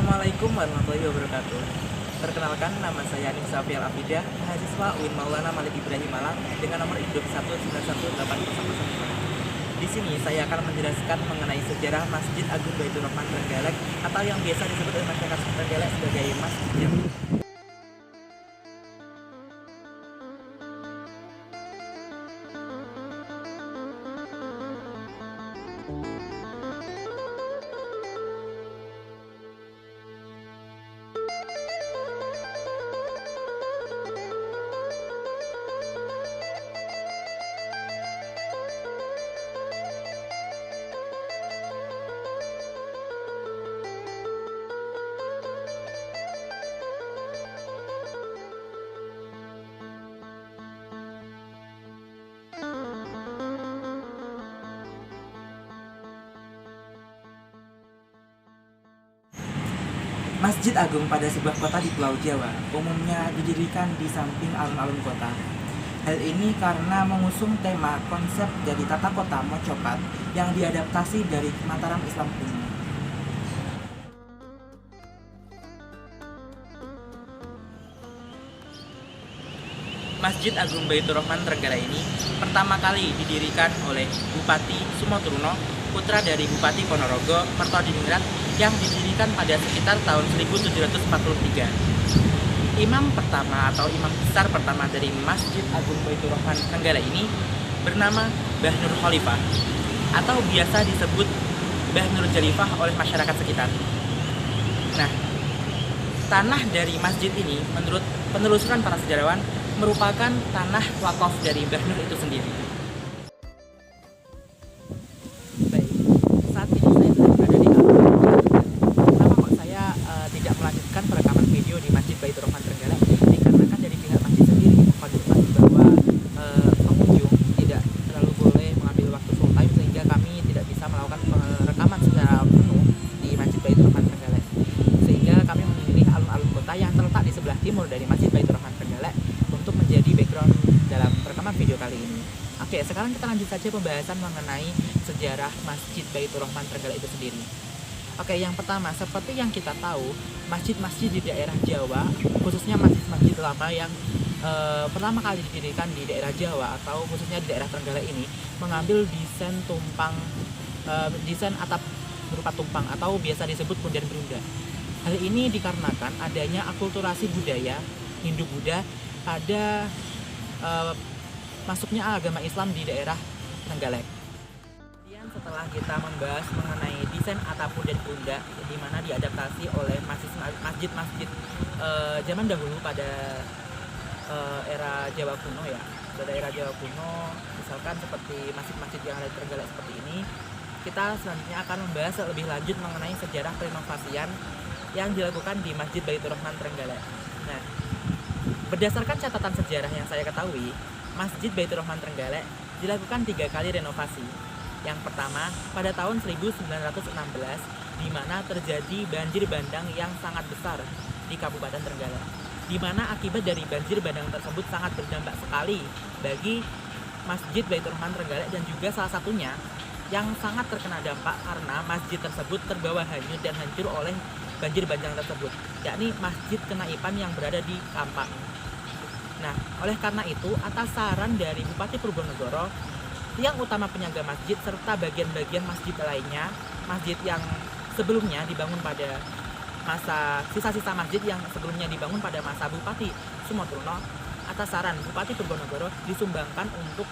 Assalamualaikum warahmatullahi wabarakatuh. Perkenalkan, nama saya Anif Safial Afidah, mahasiswa UIN Maulana Malik Ibrahim Malang dengan nomor induk 1918005. Di sini saya akan menjelaskan mengenai sejarah Masjid Agung Baitur Rahman Trenggalek atau yang biasa disebut oleh masyarakat Trenggalek sebagai Masjid Jami. Masjid Agung pada sebuah kota di Pulau Jawa umumnya didirikan di samping alun-alun kota. Hal ini karena mengusung tema konsep dari tata kota mocopat yang diadaptasi dari Mataram Islam kuno. Masjid Agung Baitur Rahman Trenggalek ini pertama kali didirikan oleh Bupati Sumotruno, putra dari Bupati Ponorogo, Mertodiningrat, yang didirikan pada sekitar tahun 1743. Imam pertama atau imam besar pertama dari Masjid Agung Baitur Rahman Trenggalek ini bernama Mbah Nur Khalifah atau biasa disebut Mbah Nur Jalifah oleh masyarakat sekitar. Nah, tanah dari masjid ini menurut penelusuran para sejarawan merupakan tanah wakaf dari Mbah Nur itu sendiri. Baik, saat ini saya sedang berada di alun-alun. Kenapa kok saya tidak melanjutkan perekaman video di Masjid Baitur Rahman Trenggalek? Dikarenakan dari pihak masjid sendiri mengkonfirmasi bahwa pengunjung tidak terlalu boleh mengambil waktu full time sehingga kami tidak bisa melakukan perekaman secara penuh di Masjid Baitur Rahman Trenggalek. Sehingga kami memilih alun-alun kota yang terletak di sebelah timur dari Masjid Baitur Rahman Trenggalek untuk menjadi background dalam rekaman video kali ini. Oke, sekarang kita lanjut saja pembahasan mengenai sejarah Masjid Baitur Rahman Trenggalek itu sendiri. Oke, yang pertama, seperti yang kita tahu, masjid-masjid di daerah Jawa, khususnya masjid-masjid lama yang pertama kali didirikan di daerah Jawa atau khususnya di daerah Trenggalek ini, mengambil desain desain atap berupa tumpang atau biasa disebut punden berunda. Hal ini dikarenakan adanya akulturasi budaya Hindu-Buddha pada masuknya agama Islam di daerah Trenggalek. Kemudian setelah kita membahas mengenai desain atap punden berunda di mana diadaptasi oleh masjid-masjid zaman dahulu pada era Jawa kuno ya. Pada era Jawa kuno, misalkan seperti masjid-masjid yang ada di Trenggalek seperti ini, kita selanjutnya akan membahas lebih lanjut mengenai sejarah renovasian yang dilakukan di Masjid Baitur Rahman Trenggalek. Nah, berdasarkan catatan sejarah yang saya ketahui, Masjid Baitur Rahman Trenggalek dilakukan 3 kali renovasi. Yang pertama, pada tahun 1916, di mana terjadi banjir bandang yang sangat besar di Kabupaten Trenggalek, di mana akibat dari banjir bandang tersebut sangat berdampak sekali bagi Masjid Baitur Rahman Trenggalek dan juga salah satunya yang sangat terkena dampak karena masjid tersebut terbawa hanyut dan hancur oleh banjir bandang tersebut, yakni Masjid Kenaipan yang berada di Kampak. Nah, oleh karena itu, atas saran dari Bupati Purwonegoro, tiang utama penyaga masjid serta bagian-bagian masjid lainnya, masjid yang sebelumnya dibangun pada masa sisa-sisa masjid yang sebelumnya dibangun pada masa Bupati Sumotruno, atas saran Bupati Purwonegoro disumbangkan untuk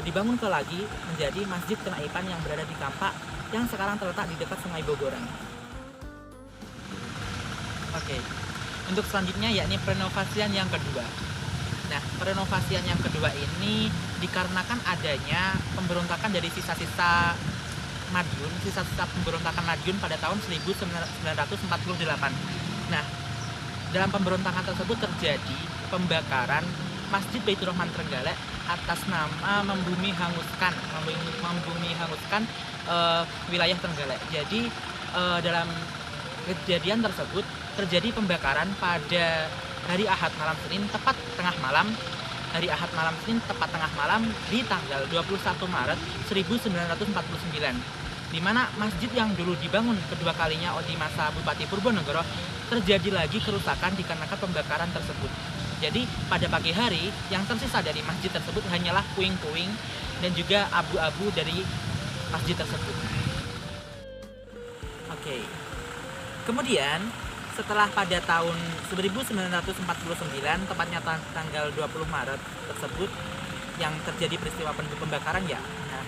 dibangun lagi menjadi Masjid Kenaipan yang berada di Kampak yang sekarang terletak di dekat Sungai Bogoran. Oke, untuk selanjutnya yakni renovasian yang kedua. Nah, renovasian yang kedua ini dikarenakan adanya pemberontakan dari sisa-sisa Madiun, sisa-sisa pemberontakan Madiun pada tahun 1948. Nah, dalam pemberontakan tersebut terjadi pembakaran Masjid Baitur Rahman Trenggalek atas nama membumi hanguskan wilayah Trenggalek. Jadi dalam kejadian tersebut terjadi pembakaran pada hari Ahad malam Senin tepat tengah malam di tanggal 21 Maret 1949 di mana masjid yang dulu dibangun kedua kalinya di masa Bupati Purwonegoro terjadi lagi kerusakan dikarenakan pembakaran tersebut. Jadi pada pagi hari yang tersisa dari masjid tersebut hanyalah puing-puing dan juga abu-abu dari masjid tersebut. Oke. Kemudian setelah pada tahun 1949, tepatnya tanggal 20 Maret tersebut yang terjadi peristiwa pembakaran ya. Nah,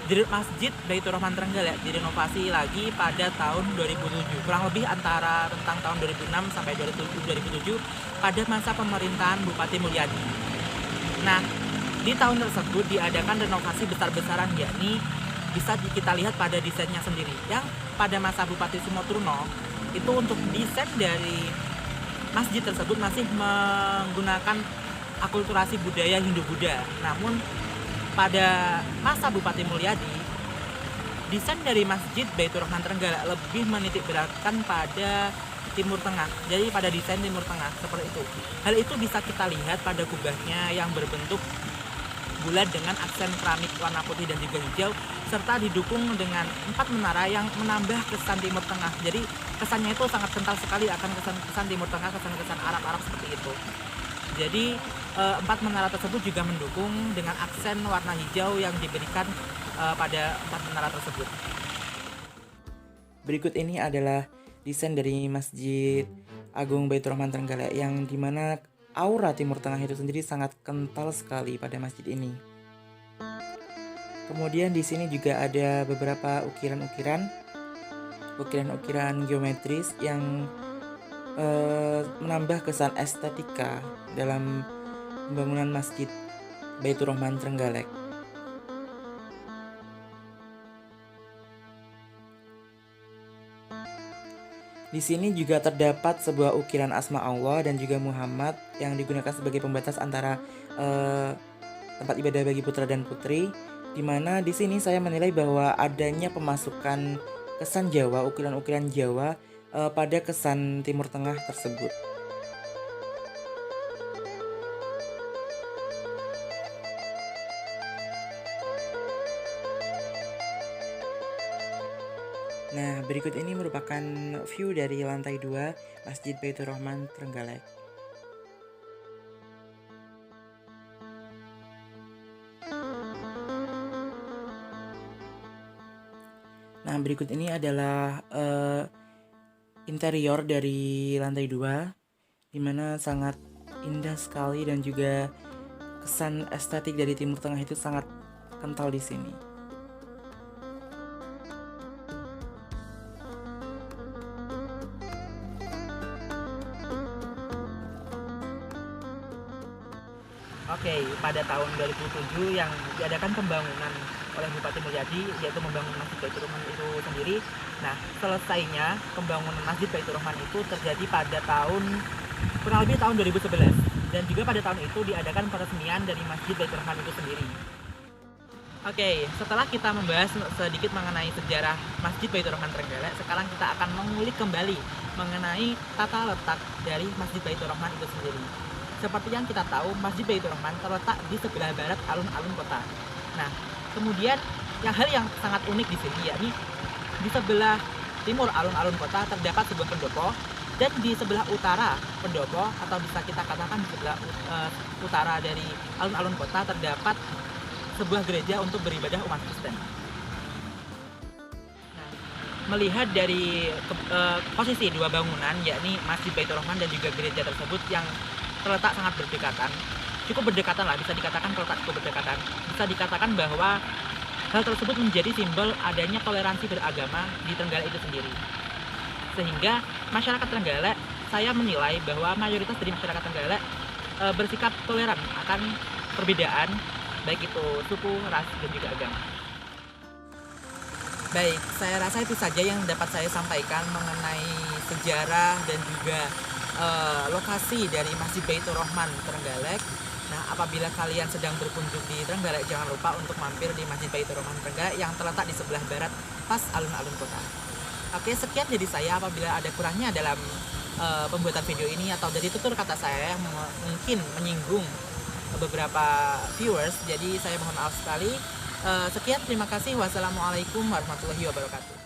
Masjid Baitur Rahman Trenggalek direnovasi lagi pada tahun 2007, kurang lebih antara rentang tahun 2006 sampai 2007 pada masa pemerintahan Bupati Mulyadi. Nah, di tahun tersebut diadakan renovasi besar-besaran, yakni bisa kita lihat pada desainnya sendiri. Yang pada masa Bupati Sumoturno itu untuk desain dari masjid tersebut masih menggunakan akulturasi budaya Hindu-Buddha. Namun pada masa Bupati Mulyadi, desain dari Masjid Baitur Rahman Trenggalek lebih menitik beratkan pada Timur Tengah. Jadi pada desain Timur Tengah seperti itu. Hal itu bisa kita lihat pada kubahnya yang berbentuk bulat dengan aksen keramik warna putih dan juga hijau, serta didukung dengan 4 menara yang menambah kesan Timur Tengah. Jadi kesannya itu sangat kental sekali akan kesan Timur Tengah, kesan Arab seperti itu. Jadi 4 menara tersebut juga mendukung dengan aksen warna hijau yang diberikan pada 4 menara tersebut. Berikut ini adalah desain dari Masjid Agung Baitur Rahman Trenggalek yang dimana aura Timur Tengah itu sendiri sangat kental sekali pada masjid ini. Kemudian di sini juga ada beberapa ukiran-ukiran geometris yang menambah kesan estetika dalam pembangunan Masjid Baitur Rahman Trenggalek. Di sini juga terdapat sebuah ukiran asma Allah dan juga Muhammad yang digunakan sebagai pembatas antara tempat ibadah bagi putra dan putri. Di mana di sini saya menilai bahwa adanya pemasukan kesan Jawa, ukiran-ukiran Jawa pada kesan Timur Tengah tersebut. Nah, berikut ini merupakan view dari lantai 2 Masjid Baitur Rahman Trenggalek. Nah, berikut ini adalah interior dari lantai 2, dimana sangat indah sekali dan juga kesan estetik dari Timur Tengah itu sangat kental di sini. Oke, pada tahun 2007 yang diadakan pembangunan oleh Bupati Mulyadi, yaitu membangun Masjid Baitur Rahman itu sendiri. Nah, selesainya pembangunan Masjid Baitur Rahman itu terjadi pada kurang lebih tahun 2011, dan juga pada tahun itu diadakan peresmian dari Masjid Baitur Rahman itu sendiri. Oke, setelah kita membahas sedikit mengenai sejarah Masjid Baitur Rahman Trenggalek, sekarang kita akan mengulik kembali mengenai tata letak dari Masjid Baitur Rahman itu sendiri. Seperti yang kita tahu, Masjid Baitur Rahman terletak di sebelah barat alun-alun kota. Nah, kemudian hal yang sangat unik di sini yakni di sebelah timur alun-alun kota terdapat sebuah pendopo, dan di sebelah utara pendopo, atau bisa kita katakan di sebelah utara dari alun-alun kota, terdapat sebuah gereja untuk beribadah umat Kristen. Nah, melihat dari posisi dua bangunan, yakni Masjid Baitur Rahman dan juga gereja tersebut yang terletak sangat berdekatan, cukup berdekatan lah, bisa dikatakan terletak cukup berdekatan. Bisa dikatakan bahwa hal tersebut menjadi simbol adanya toleransi beragama di Trenggalek itu sendiri. Sehingga masyarakat Trenggalek, saya menilai bahwa mayoritas dari masyarakat Trenggalek bersikap toleran akan perbedaan, baik itu suku, ras, dan juga agama. Baik, saya rasa itu saja yang dapat saya sampaikan mengenai sejarah dan juga lokasi dari Masjid Baitur Rahman Trenggalek. Nah, apabila kalian sedang berkunjung di Trenggalek, jangan lupa untuk mampir di Masjid Baitur Rahman Trenggalek yang terletak di sebelah barat pas alun-alun kota. Oke, sekian dari saya. Apabila ada kurangnya dalam pembuatan video ini atau dari tutur kata saya yang mungkin menyinggung beberapa viewers, jadi saya mohon maaf sekali. Sekian, terima kasih. Wassalamualaikum warahmatullahi wabarakatuh.